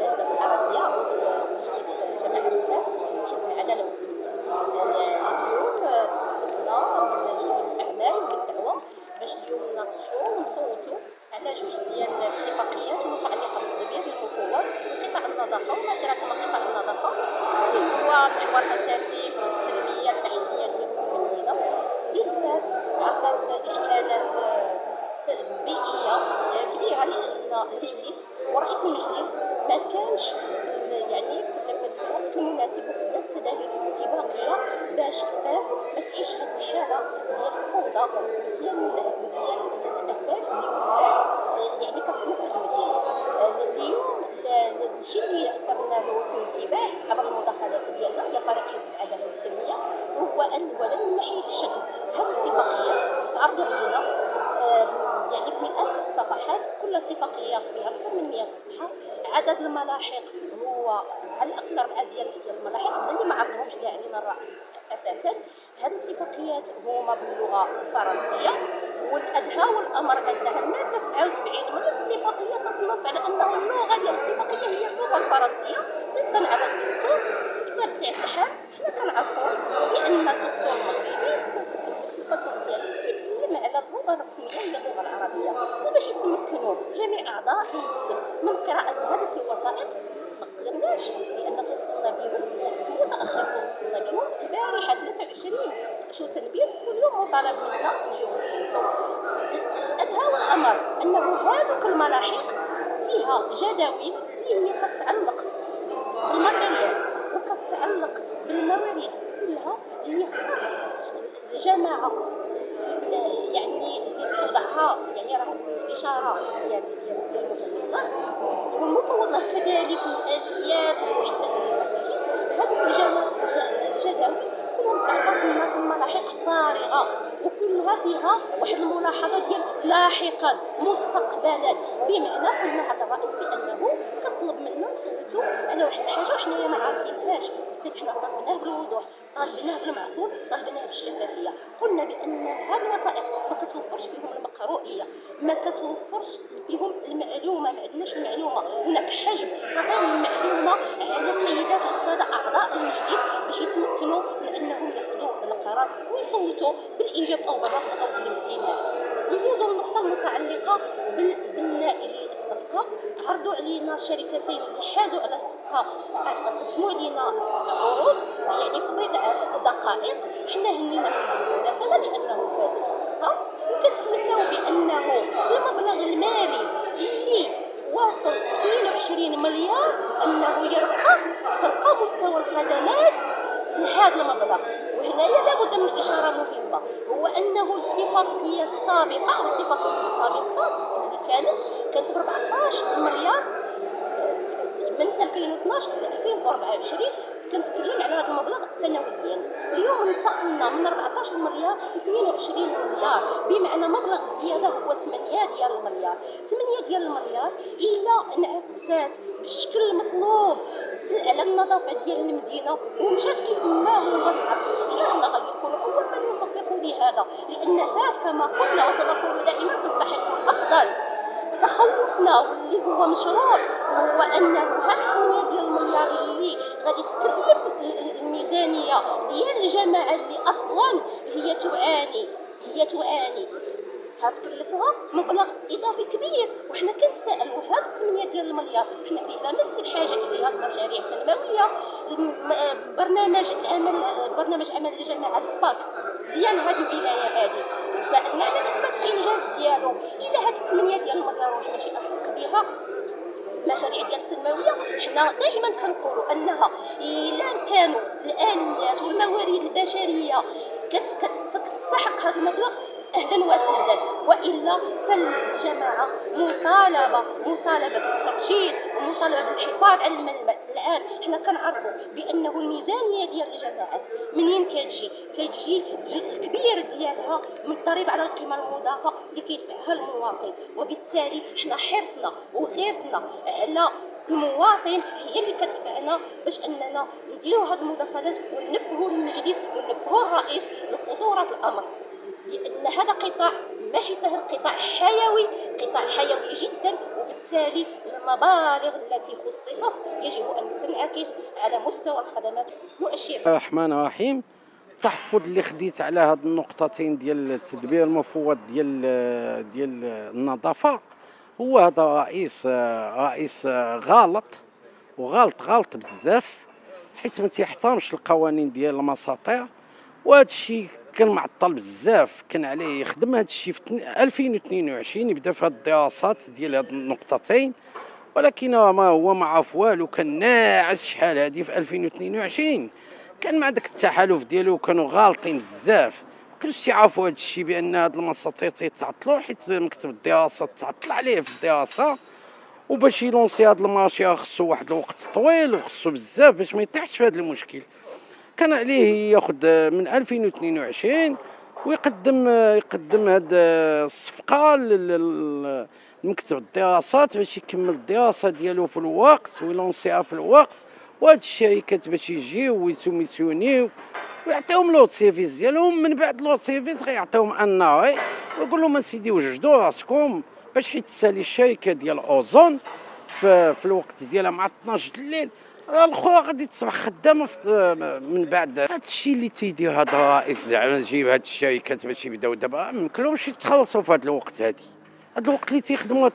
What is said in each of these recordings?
اللجنة العربية ومجلس جماعة فاس حزب العدالة والتنمية. اليوم تفصلنا من جميع الأعمال والدعوة باش اليوم نناقشوا ونصوتوا على جوج ديال الاتفاقيات المتعلقة بالتدبير المفوض لقطاع النظافة وما أدراك ما قطاع النظافة، اللي هو محور أساسي في التنمية المحلية ديال المدينة. مدينة فاس عرفت إشكالات بيئية كبيرة، لأن المجلس ورئيس المجلس ما كانش يعني في الوقت المناسب وخدا التدابير الاستباقية باش فاس ما تعيش هذه الحالة ديال الفوضى وديال الأسباب اللي ولات يعني كتعمق المدينة. اليوم الشيء اللي اثرنا له الانتباه عبر المداخلات ديالنا ديال فريق حزب العداله والتنميه هو ان اولا من ناحيه الشكل هذه الاتفاقيات تعرضوا علينا يعني بمئات الصفحات، كل اتفاقيه فيها اكثر من 100 صفحه. عدد الملاحق هو على الاقل 4 ديال الملاحق اللي ما عرضهمش كاع علينا الرئيس اساسا. هذه الاتفاقيات هما باللغه الفرنسيه، والادهى والامر انها الماده 77 من الاتفاقيه تنص على انه اللغه ديال الاتفاقيه هي اللغه الفرنسيه ضدا على الدستور. بطبيعه الحال حنا كنعرفوا بان الدستور المغربي في الفصل ديالو كيتكلم على اللغه الرسميه هي اللغه العربيه، وباش يتمكنوا جميع اعضاء الكتب من قراءه هذه الوثائق ما قدرناش، لان توصلنا بهم وقت متاخر. توصلنا بهم البارحه 23 شو تنبير، واليوم مطالب منا نجيو نصوتوا. الادهى والامر انه هذوك الملاحق فيها جداول اللي هي كتعلق بالماتيريال وكتعلق بالموارد كلها اللي خاص الجماعه يعني اللي توضعها، يعني راه الاشاره ديال المفوض له والمفوض له كذلك الاليات والمعدات اللي كتجي. هذوك الجداول كلهم تعرضنا في الملاحق فارغه، وكلها فيها واحد الملاحظه ديال لاحقا مستقبلا. بمعنى قلنا هذا الرئيس بانه كطلب منا نصوتوا على واحد الحاجه وحنايا ما عارفينهاش، بالتالي حنا طلبناه بالوضوح، طلبناه بالمعقول، طلبناه بالشفافيه. قلنا بان هذه الوثائق ما كتوفرش فيهم المقروئيه، ما كتوفرش فيهم المعلومه، ما عندناش المعلومه. هناك حجم خطير من المعلومه على السيدات والساده اعضاء المجلس باش يتمكنوا من انهم ياخذوا القرار ويصوتوا بالايجاب او بالرفض او بالامتناع. ندوزو للنقطه المتعلقه بالنائلي الصفقه. عرضوا علينا الشركتين اللي حازوا على الصفقه، قدموا لنا عروض يعني في بضع دقائق. حنا هنينا بالمناسبه لانه فازوا بالصفقه، وكنتمناو بانه المبلغ المالي اللي واصل 22 مليار انه تلقى مستوى الخدمات لهذا المبلغ. وهنايا لابد من اشاره مهمه، هو انه الاتفاقيه السابقه اللي كانت ب 14 مليار من 2012 ل 2024 كنتكلم على هذا المبلغ سنويا. اليوم انتقلنا من 14 مليار ل 22 مليار، بمعنى مبلغ زياده هو 8 ديال المليار. 8 ديال المليار الا انعكست بالشكل المطلوب على النظافه ديال المدينه ومشات كيف ما هو تعرف، حنا غادي نكونوا اول من يصفقوا لهذا، لان فاس كما قلنا وسنقول دائما تستحق الافضل. تخوفنا واللي هو مشروع هو انه هاد 8 ديال المليار اللي غادي تكلف الميزانيه ديال الجماعه اللي اصلا هي تعاني هتكلفها مبلغ اضافي كبير. وحنا كنتسائلوا هاد 8 ديال المليار حنا فيها نفس الحاجه الى المشاريع التنمويه، برنامج عمل الجماعه الباك ديال هذه الولايه هذه. سالنا على نسبه الانجاز ديالو، الى هاد 8 ديال المليار واش ماشي احق بها المشاريع ديال التنمويه. حنا دائما كنقولوا انها الا كانوا الاليات والموارد البشريه كتستحق هذا المبلغ اهلا وسهلا، والا فالجماعه مطالبه بالترشيد ومطالبه بالحفاظ على المال العام. حنا كنعرفوا بانه الميزانيه ديال الجماعات منين كتجي جزء كبير ديالها من الضريبه على القيمه المضافه اللي كيدفعها المواطن، وبالتالي حنا حرصنا وغيرتنا على المواطن هي اللي كتدفعنا باش اننا نديروا هذه المداخلات وننبهوا للمجلس وننبهوا الرئيس لخطوره الامر. لأن هذا قطاع ماشي سهل، قطاع حيوي، قطاع حيوي جدا، وبالتالي المبالغ التي خصصت يجب أن تنعكس على مستوى الخدمات. مؤشر الرحمن الرحيم. التحفظ اللي خديت على هاد النقطتين ديال التدبير المفوض ديال النظافة، هو هذا رئيس غلط، غلط بزاف، حيت ما تيحترمش القوانين ديال المساطير. وهذا الشيء كان معطل بزاف، كان عليه يخدم هذا الشيء في 2022 يبدا في هاد الدراسات ديال هاد النقطتين، ولكن ما عرف والو، كان ناعس شحال هادي في 2022. كان مع داك التحالف ديالو كانوا غالطين بزاف، مكانش تيعرفوا هذا الشيء بان هاد المساطير تيتعطلوا، حيت مكتب الدراسات تعطل عليه في الدراسه. وباش يلونسي هاد المارشي خصو واحد الوقت طويل، وخصو بزاف باش ما يطيحش في هاد المشكل. كان عليه ياخذ من 2022 ويقدم هاد الصفقه لمكتب الدراسات باش يكمل الدراسه ديالو في الوقت ويلونسيها في الوقت. وهاد الشركات باش يجيو ويسوميسيونيو ويعطيهم لوط سيرفيس ديالهم، من بعد لوط سيرفيس غيعطيهم ان اي ويقول لهم اسيدي وجدوا راسكم، باش حيت تسالي الشركه ديال اوزون في الوقت ديالها مع 12 الليل، الاخرى غادي تصبح خدامه من بعد. هذا الشيء اللي تيدير هذا الرئيس، زعما تجيب هاد الشركات باش يبداو دابا، ما يمكنلهمش يتخلصوا في هذا الوقت. هذا الوقت اللي تيخدموا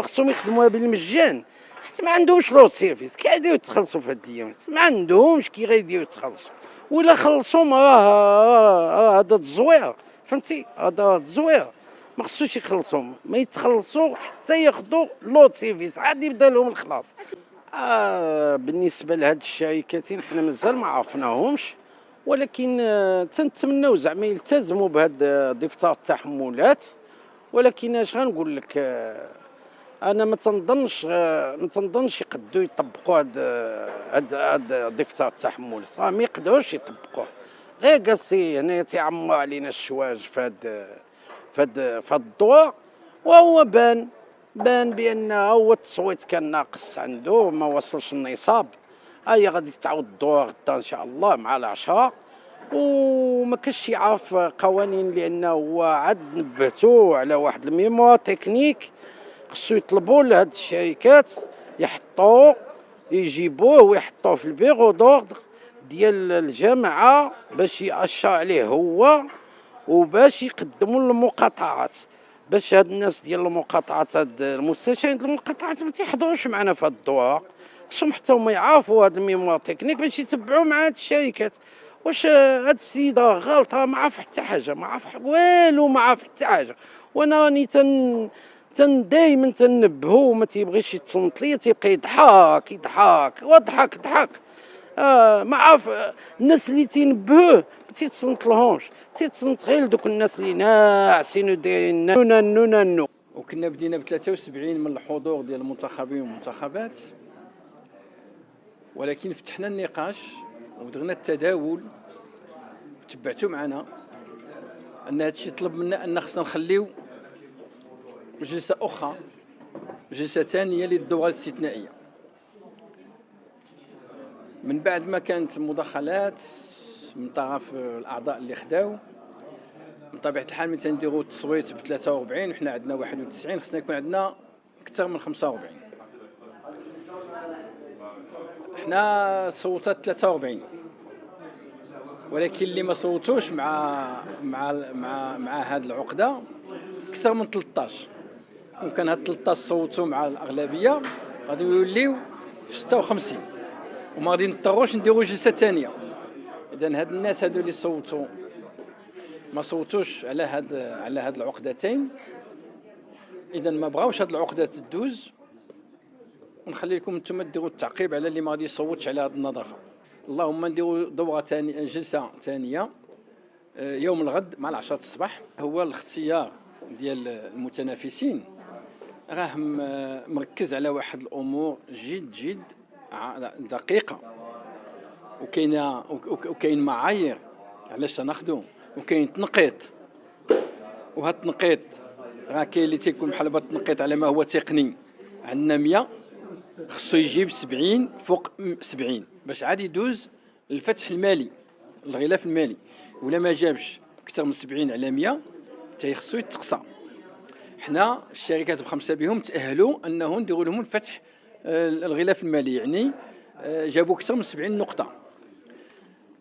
خصهم يخدموها بالمجان، حيت ما عندهمش لوط سيرفيس. كي غاديو يتخلصوا في هاد الايامات؟ ما عندهمش كي غاديو يتخلصوا، ولا خلصهم راه هذا التزوير، فهمتي؟ هذا التزوير ما خصوش يخلصهم، ما يتخلصوا حتى ياخذوا لوط سيرفيس عاد يبدا لهم الخلاص. بالنسبه لهاد الشركتين حنا مازال ما عرفناهمش، ولكن تنتمناو زعما يلتزموا بهاد دفتر التحملات. ولكن اش غنقول لك، انا ما تنظنش يقدروا يطبقوا هاد دفتر التحملات، راه ما يقدروش يطبقوه. غير قصي هنا تيعمر علينا الشواج في هاد الدور، وهو بان بان هو التصويت كان ناقص عنده، ما وصلش النصاب. غادي تعاود الدور غدا ان شاء الله مع العشرة، وما كانش يعرف قوانين، لانه هو عاد نبهتو على واحد الميموار تكنيك خصو يطلبوا لهاد الشركات يجيبوه ويحطوه في البيرو دوردر ديال الجامعه باش يأشر عليه هو، وباش يقدموا المقاطعات، باش هاد الناس ديال المقاطعات، هاد المستشارين ديال المقاطعات ما تيحضروش معنا في هاد الدوره. خصهم حتى هما يعرفوا هاد الميموار تكنيك باش يتبعوا مع هاد الشركات. واش هاد السيده غلطه؟ ما عارف حتى حاجه، ما عارف والو، ما عارف حتى حاجه. وانا راني دايما تنبهو، ما تيبغيش يتصنت ليا، تيبقى يضحك وضحك. ما عارف. الناس اللي تينبهوه ما تيتصنت لهمش، تيتصنت غير دوك الناس اللي ناعسين ودايرين نو. وكنا بدينا ب 73 من الحضور ديال المنتخبين والمنتخبات، ولكن فتحنا النقاش ودغنا التداول، تبعتوا معنا ان هادشي طلب منا ان خصنا نخليو جلسه اخرى، جلسه ثانيه للدوره الاستثنائيه. من بعد ما كانت المداخلات من طرف الاعضاء اللي خداو، من طبيعه الحال ملي تنديروا التصويت ب 43 وحنا عندنا 91، خصنا يكون عندنا اكثر من 45. حنا صوتات 43، ولكن اللي ما صوتوش مع هذه العقده اكثر من 13. وكان هاد 13 صوتوا مع الاغلبيه غادي يوليو في 56، وما غادي نضطروش نديروا جلسه ثانيه. اذا هاد الناس هادو اللي صوتوا ما صوتوش على هاد العقدتين، اذا ما بغاوش هاد العقده تدوز، ونخلي لكم انتم ديروا التعقيب على اللي ما غادي يصوتش على هاد النظافه. اللهم نديروا دوره ثانيه، جلسه ثانيه يوم الغد مع 10 الصباح. هو الاختيار ديال المتنافسين راه مركز على واحد الامور جد دقيقه، وكاين معايير علاش تناخذوا، وكاين تنقيط. وهذا التنقيط راه كاين اللي تيكون بحال هذا التنقيط على ما هو تقني. عندنا 100 خصو يجيب 70 فوق 70 باش عاد يدوز الفتح المالي، الغلاف المالي. ولا ما جابش اكثر من 70 على 100 تيخصو يتقصى. حنا الشركات الخمسه بهم تاهلوا انهم نديروا لهم الفتح الغلاف المالي، يعني جابوا اكثر من 70 نقطه.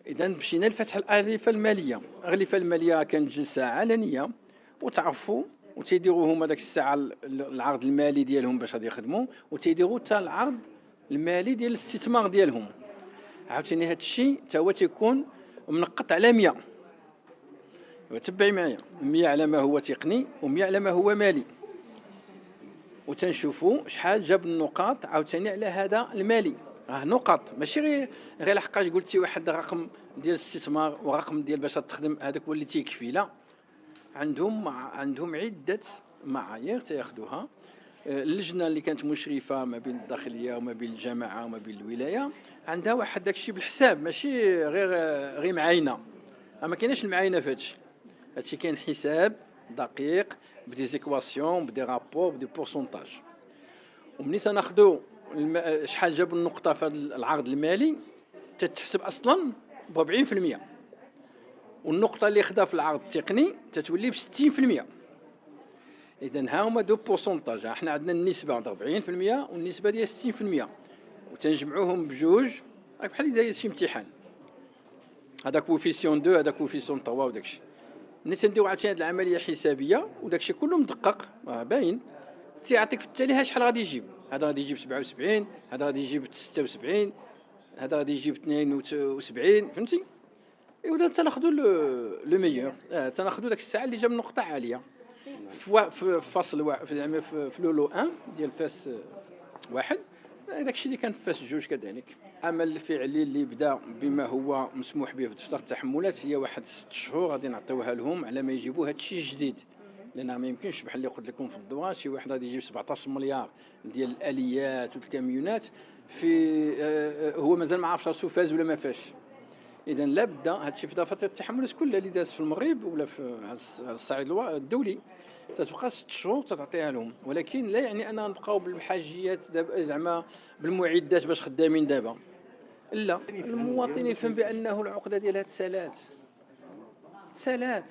اذا مشينا لفتح الاغلفه الماليه. الاغلفه الماليه كانت جلسه علنيه وتعرفوا وتيديروا هما داك الساعه العرض المالي ديالهم باش غادي يخدموا، وتيديروا حتى العرض المالي ديال الاستثمار ديالهم. عاوتاني هذا الشيء تا هو تيكون منقط على 100. وتبعي معايا 100 على ما هو تقني و100 على ما هو مالي، وتنشوفوا شحال جاب النقاط عاوتاني على هذا المالي. نقط ماشي غير لحقاش قلتي واحد رقم ديال الاستثمار ورقم ديال باش تخدم، هذاك هو اللي تيكفي. لا، عندهم عده معايير تياخذوها. اللجنه اللي كانت مشرفه ما بين الداخليه وما بين الجماعه وما بين الولايه عندها واحد داكشي بالحساب، ماشي غير معاينه. ما كايناش المعاينه في هادشي كاين حساب دقيق بدي زيكواسيون بدي رابور بدي بورسونتاج. ومني تناخذوا شحال جاب النقطه في هذا العرض المالي تتحسب اصلا ب 40%، والنقطه اللي خدها في العرض التقني تتولي ب 60%. اذا ها هما دو بورسونتاج. احنا عندنا النسبه 40% والنسبه ديال 60%، وتنجمعوهم بجوج بحال داير شي امتحان. هذا كوفيسيون 2 هذا كوفيسيون 3 وداكشي. ملي تنديرو عاوتاني هاد العمليه حسابيه وداكشي كله مدقق باين، تيعطيك في التالي شحال غادي يجيب. هذا غادي يجيب 77، هذا غادي يجيب 76، هذا غادي يجيب 72، فهمتي؟ ايوا تناخذوا لو ميور، تناخذوا داك الساعه اللي جاب نقطه عاليه في فصل واحد في لولو 1 ديال فاس واحد. داكشي اللي كان في فاس جوج كذلك. العمل الفعلي اللي بدا بما هو مسموح به في دفتر التحملات هي واحد 6 شهور غادي نعطيوها لهم على ما يجيبوا هذا الشيء جديد، لان ما يمكنش بحال اللي قلت لكم في الدورة شي واحد غادي يجيب 17 مليار ديال الاليات والكاميونات في هو مازال ما عرفش راسو فاز ولا ما فاش. اذا لابد هذا الشيء في دفتر التحملات كلها اللي داز في المغرب ولا على الصعيد الدولي تتبقى 6 شهور تعطيها لهم، ولكن لا يعني اننا نبقاو بالحاجيات دابا زعما بالمعدات باش خدامين دابا. لا، المواطن يفهم بانه العقده ديالها تسالات،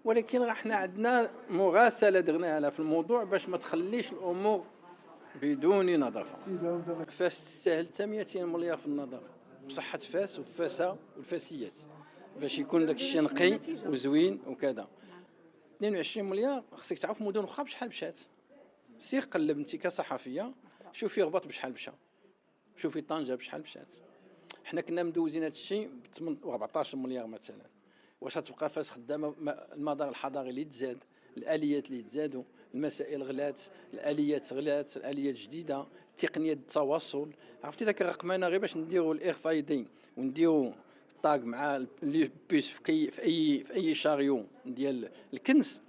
ولكن راه حنا عندنا مغاسله درناها لها في الموضوع باش ما تخليش الامور بدون نظافه. فاس تستاهل حتى 200 مليار في النظافه بصحه فاس وفاسه والفاسيات باش يكون داك الشيء نقي وزوين وكذا. 22 مليار خصك تعرف مدن اخرى بشحال مشات. سير قلب انت كصحفيه شوفي رباط بشحال مشى، شوفي طنجه بشحال مشات. حنا كنا مدوزين هذا الشيء ب 14 مليار مثلا. واش غتبقى فاس خدامه؟ المدار الحضاري اللي تزاد، الاليات اللي تزادوا، المسائل غلات، الاليات غلات، الاليات جديده، تقنيه التواصل. عرفتي ذاك الرقمنه غير باش نديروا الاير فايدين ونديروا طاق مع لي بيس في اي شاريو ديال الكنز،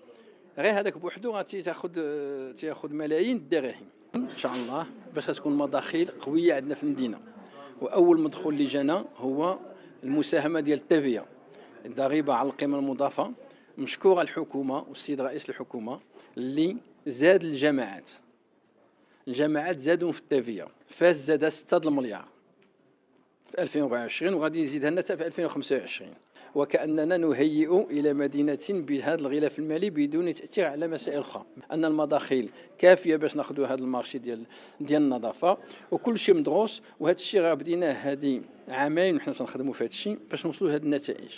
غير هذاك بوحدو غادي تاخذ ملايين الدراهم ان شاء الله باش تكون مداخيل قويه عندنا في المدينه. واول مدخول اللي جانا هو المساهمه ديال التافيه، الضريبه على القيمه المضافه. مشكوره الحكومه والسيد رئيس الحكومه اللي زاد الجماعات زادوا في التافيه. فاس زاد 6 المليار في 2024 وغادي يزيدها لنا في 2025، وكأننا نهيئ إلى مدينة بهذا الغلاف المالي بدون تأثير على مسائل أخرى. أن المداخيل كافية باش ناخذوا هذا المارشي ديال النظافة وكل شيء مدروس. وهذا الشيء راه بديناه هذه عامين وحنا تنخدموا في هذا الشيء باش نوصلوا لهذه النتائج.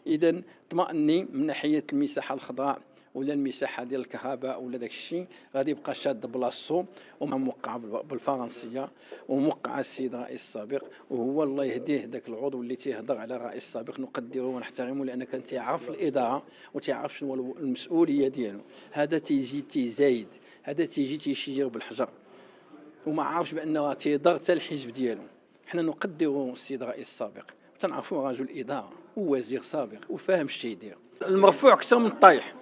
إذا اطمئني من ناحية المساحة الخضراء ولا المساحه ديال الكهرباء ولا داك الشيء غادي يبقى شاد بلاصتو وموقع بالفرنسيه وموقع السيد الرئيس السابق، وهو الله يهديه ذاك العضو اللي تيهضر على الرئيس السابق نقدره ونحترمه لان كان تيعرف الاداره وتيعرف شنو المسؤوليه ديالو. هذا تيجي تيزايد، هذا تيجي تيشير بالحجر وما عارفش بانه تيضر حتى الحزب ديالو. حنا نقدروا السيد الرئيس السابق تنعرفوا رجل اداره ووزير سابق وفاهم الشيء يدير. المرفوع اكثر من الطايح.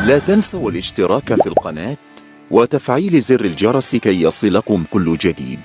لا تنسوا الاشتراك في القناة وتفعيل زر الجرس كي يصلكم كل جديد.